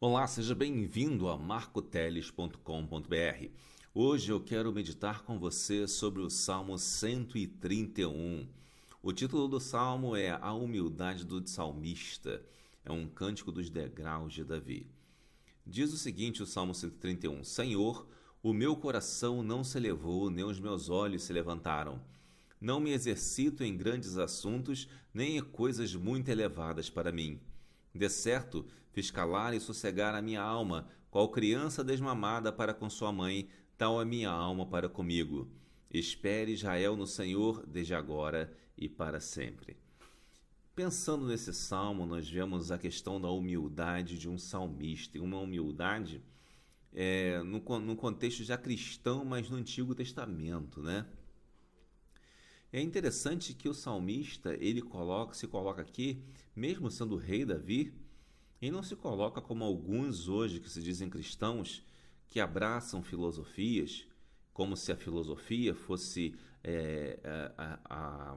Olá, seja bem-vindo a marcoteles.com.br. Hoje eu quero meditar com você sobre o Salmo 131. O título do salmo é A Humildade do Salmista. É um cântico dos degraus de Davi. Diz o seguinte, o Salmo 131: Senhor, o meu coração não se elevou, nem os meus olhos se levantaram. Não me exercito em grandes assuntos, nem em coisas muito elevadas para mim. De certo, fiz calar e sossegar a minha alma, qual criança desmamada para com sua mãe, tal é minha alma para comigo. Espere Israel no Senhor, desde agora e para sempre. Pensando nesse salmo, nós vemos a questão da humildade de um salmista, e uma humildade no contexto já cristão, mas no Antigo Testamento, né? É interessante que o salmista, se coloca aqui, mesmo sendo o rei Davi, ele não se coloca como alguns hoje que se dizem cristãos, que abraçam filosofias, como se a filosofia fosse,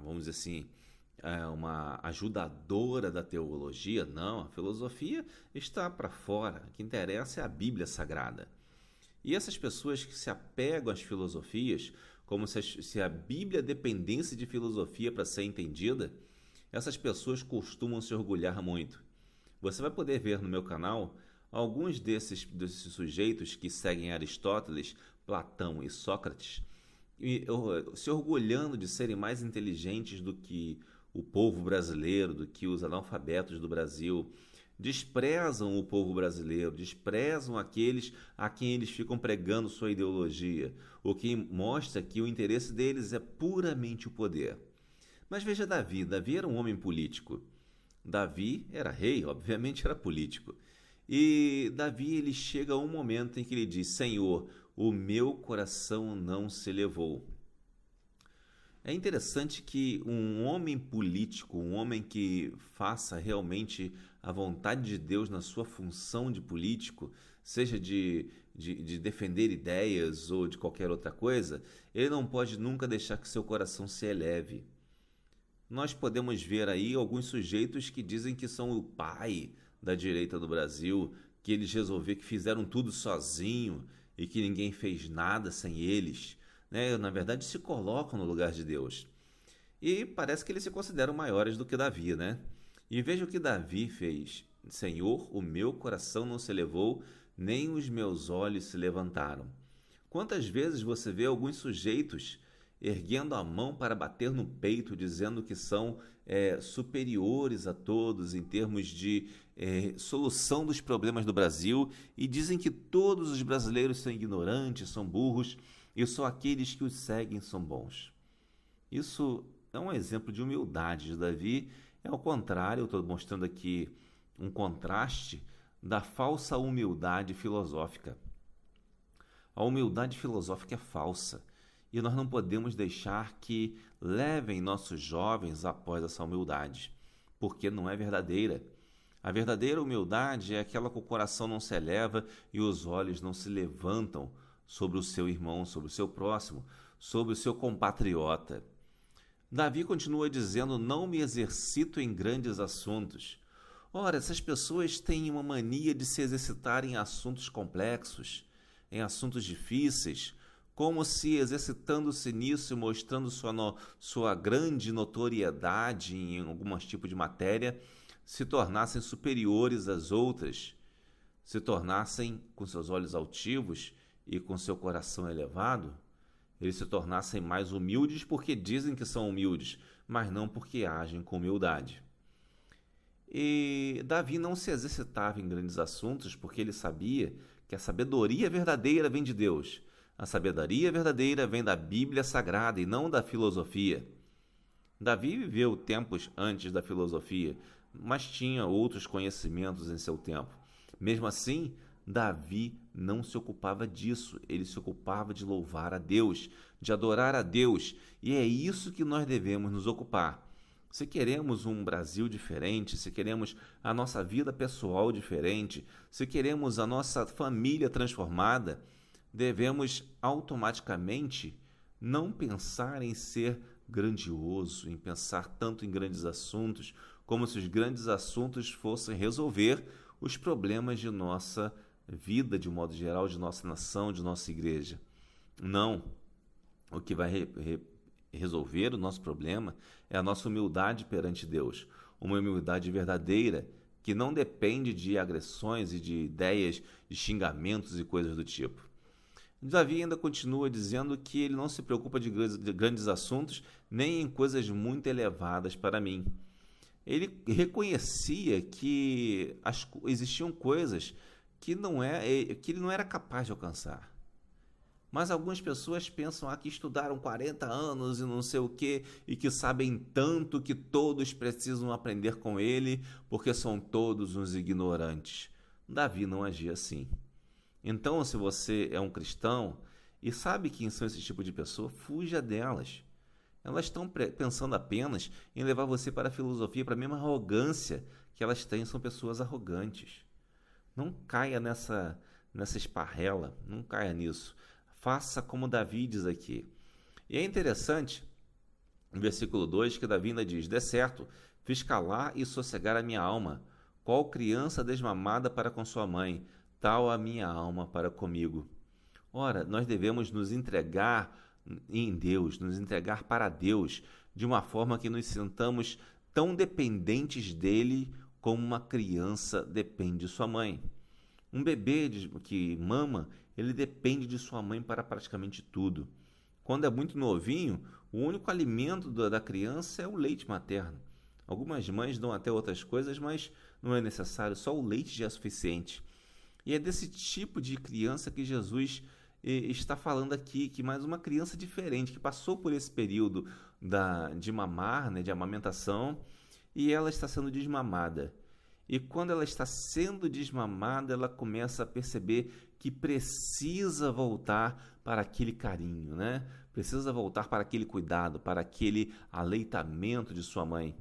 vamos dizer assim, uma ajudadora da teologia. Não, a filosofia está para fora. O que interessa é a Bíblia Sagrada. E essas pessoas que se apegam às filosofias, como se a Bíblia dependesse de filosofia para ser entendida, essas pessoas costumam se orgulhar muito. Você vai poder ver no meu canal alguns desses sujeitos que seguem Aristóteles, Platão e Sócrates, se orgulhando de serem mais inteligentes do que o povo brasileiro, do que os analfabetos do Brasil. Desprezam o povo brasileiro, desprezam aqueles a quem eles ficam pregando sua ideologia, o que mostra que o interesse deles é puramente o poder. Mas veja Davi, Davi era um homem político. Davi era rei, obviamente era político. E Davi ele chega a um momento em que ele diz: Senhor, o meu coração não se elevou. É interessante que um homem político, um homem que faça realmente a vontade de Deus na sua função de político, seja de defender ideias ou de qualquer outra coisa, ele não pode nunca deixar que seu coração se eleve. Nós podemos ver aí alguns sujeitos que dizem que são o pai da direita do Brasil, que eles resolveram, que fizeram tudo sozinho e que ninguém fez nada sem eles. Né? Na verdade, se colocam no lugar de Deus. E parece que eles se consideram maiores do que Davi, né? E veja o que Davi fez. Senhor, o meu coração não se elevou, nem os meus olhos se levantaram. Quantas vezes você vê alguns sujeitos erguendo a mão para bater no peito, dizendo que são superiores a todos em termos de solução dos problemas do Brasil, e dizem que todos os brasileiros são ignorantes, são burros, e só aqueles que os seguem são bons. Isso é um exemplo de humildade de Davi. É ao contrário, eu estou mostrando aqui um contraste da falsa humildade filosófica. A humildade filosófica é falsa. E nós não podemos deixar que levem nossos jovens após essa humildade, porque não é verdadeira. A verdadeira humildade é aquela que o coração não se eleva e os olhos não se levantam sobre o seu irmão, sobre o seu próximo, sobre o seu compatriota. Davi continua dizendo: não me exercito em grandes assuntos. Ora, essas pessoas têm uma mania de se exercitar em assuntos complexos, em assuntos difíceis, como se exercitando-se nisso e mostrando sua grande notoriedade em alguns tipos de matéria, se tornassem superiores às outras, se tornassem, com seus olhos altivos e com seu coração elevado, eles se tornassem mais humildes porque dizem que são humildes, mas não porque agem com humildade. E Davi não se exercitava em grandes assuntos porque ele sabia que a sabedoria verdadeira vem de Deus. A sabedoria verdadeira vem da Bíblia Sagrada e não da filosofia. Davi viveu tempos antes da filosofia, mas tinha outros conhecimentos em seu tempo. Mesmo assim, Davi não se ocupava disso, ele se ocupava de louvar a Deus, de adorar a Deus, e é isso que nós devemos nos ocupar. Se queremos um Brasil diferente, se queremos a nossa vida pessoal diferente, se queremos a nossa família transformada, devemos automaticamente não pensar em ser grandioso, em pensar tanto em grandes assuntos, como se os grandes assuntos fossem resolver os problemas de nossa vida, de modo geral, de nossa nação, de nossa igreja. Não. O que vai resolver o nosso problema é a nossa humildade perante Deus. Uma humildade verdadeira, que não depende de agressões e de ideias, de xingamentos e coisas do tipo. Davi ainda continua dizendo que ele não se preocupa de grandes assuntos, nem em coisas muito elevadas para mim. Ele reconhecia que existiam coisas que ele não era capaz de alcançar. Mas algumas pessoas pensam que estudaram 40 anos e não sei o quê, e que sabem tanto que todos precisam aprender com ele, porque são todos uns ignorantes. Davi não agia assim. Então, se você é um cristão e sabe quem são esse tipo de pessoa, fuja delas. Elas estão pensando apenas em levar você para a filosofia, para a mesma arrogância que elas têm, são pessoas arrogantes. Não caia nessa esparrela, não caia nisso. Faça como Davi diz aqui. E é interessante, no versículo 2, que Davi ainda diz: de certo, fiz calar e sossegar a minha alma, qual criança desmamada para com sua mãe, tal a minha alma para comigo. Ora, nós devemos nos entregar em Deus, nos entregar para Deus, de uma forma que nos sintamos tão dependentes dele como uma criança depende de sua mãe. Um bebê que mama, ele depende de sua mãe para praticamente tudo. Quando é muito novinho, o único alimento da criança é o leite materno. Algumas mães dão até outras coisas, mas não é necessário, só o leite já é suficiente. E é desse tipo de criança que Jesus está falando aqui, que mais uma criança diferente, que passou por esse período de mamar, de amamentação, e ela está sendo desmamada. E quando ela está sendo desmamada, ela começa a perceber que precisa voltar para aquele carinho, Precisa voltar para aquele cuidado, para aquele aleitamento de sua mãe.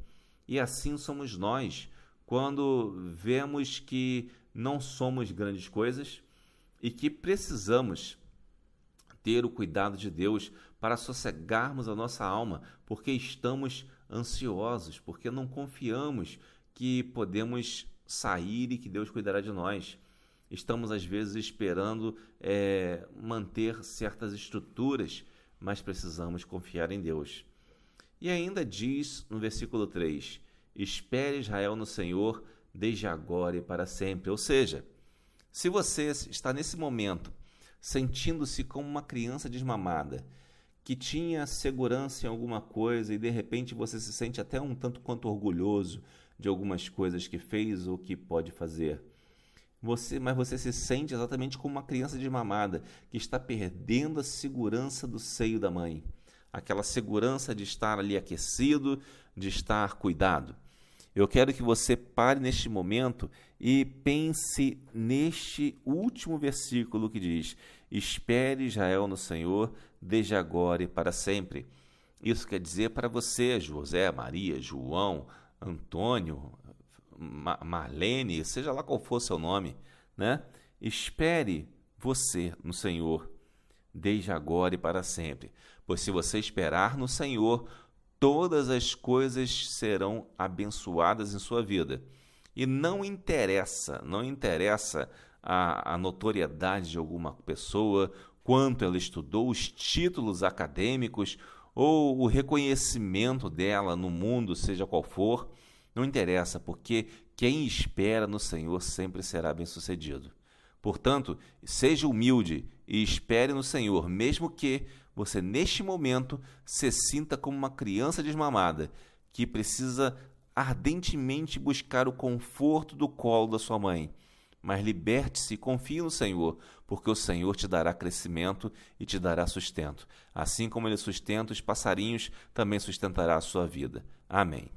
E assim somos nós, quando vemos que não somos grandes coisas e que precisamos ter o cuidado de Deus para sossegarmos a nossa alma, porque estamos ansiosos, porque não confiamos que podemos sair e que Deus cuidará de nós. Estamos, às vezes, esperando manter certas estruturas, mas precisamos confiar em Deus. E ainda diz no versículo 3, espere Israel no Senhor, desde agora e para sempre. Ou seja, se você está nesse momento sentindo-se como uma criança desmamada, que tinha segurança em alguma coisa e de repente você se sente até um tanto quanto orgulhoso de algumas coisas que fez ou que pode fazer, mas você se sente exatamente como uma criança desmamada, que está perdendo a segurança do seio da mãe, aquela segurança de estar ali aquecido, de estar cuidado. Eu quero que você pare neste momento e pense neste último versículo que diz: espere Israel no Senhor, desde agora e para sempre. Isso quer dizer para você, José, Maria, João, Antônio, Marlene, seja lá qual for seu nome, Espere você no Senhor, desde agora e para sempre. Pois se você esperar no Senhor, todas as coisas serão abençoadas em sua vida. E não interessa a notoriedade de alguma pessoa, quanto ela estudou, os títulos acadêmicos ou o reconhecimento dela no mundo, seja qual for, não interessa, porque quem espera no Senhor sempre será bem-sucedido. Portanto, seja humilde e espere no Senhor, mesmo que você, neste momento, se sinta como uma criança desmamada, que precisa ardentemente buscar o conforto do colo da sua mãe. Mas liberte-se e confie no Senhor, porque o Senhor te dará crescimento e te dará sustento. Assim como Ele sustenta os passarinhos, também sustentará a sua vida. Amém.